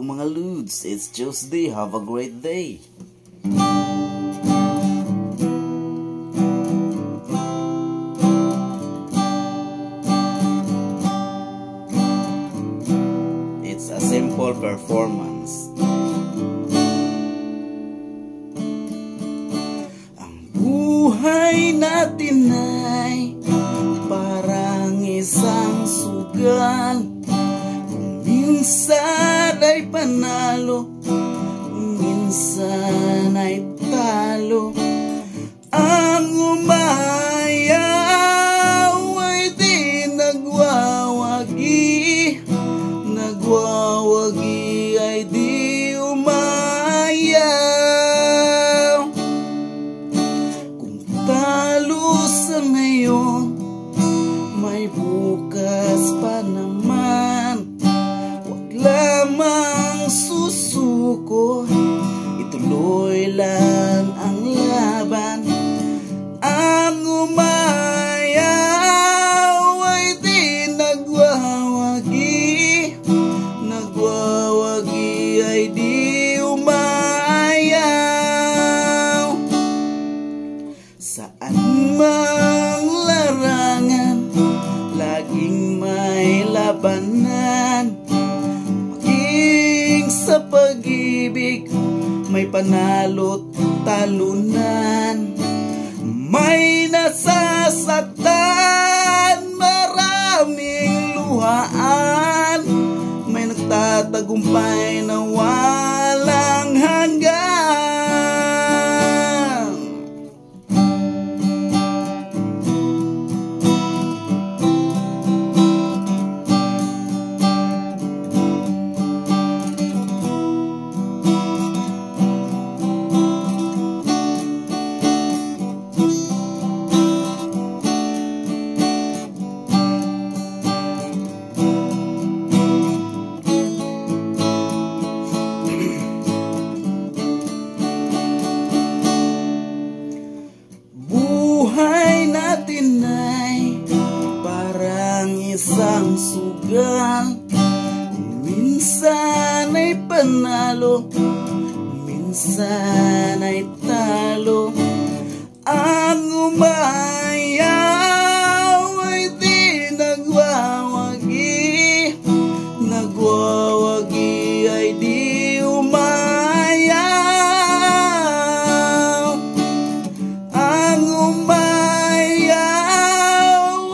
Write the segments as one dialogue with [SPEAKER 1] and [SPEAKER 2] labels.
[SPEAKER 1] po mga Lods, it's Tuesday, have a great day. It's a simple performance. Ang buhay natin ay parang isang sugal. Minsan ay panalo, minsan ay talo. Ang umayaw ay di nagwawagi, nagwawagi ay di umayaw. Kung talo sa ngayon, may bukas pa naman. Lamang susuko, ituloy lang ang laban. Ang umayaw ay di nagwawagi, nagwawagi ay di umayaw. Saan mang larangan, laging may labanan. Sa pag-ibig, may panalo't talunan. May nasasaktan, maraming luhaan. May nagtatagumpay na walang hanggan. Buhay natin ay parang isang sugal. Minsan ay panalo, minsan ay talo. Ang umayaw ay di nagwawagi, nagwawagi ay di umayaw. Ang umayaw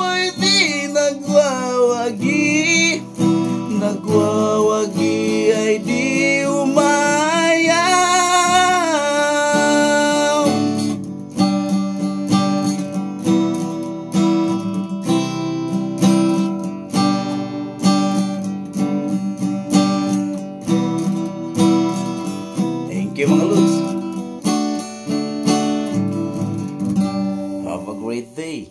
[SPEAKER 1] ay di nagwawagi, nagwawagi ay di umayaw. Thank you mga Lods. Have a great day.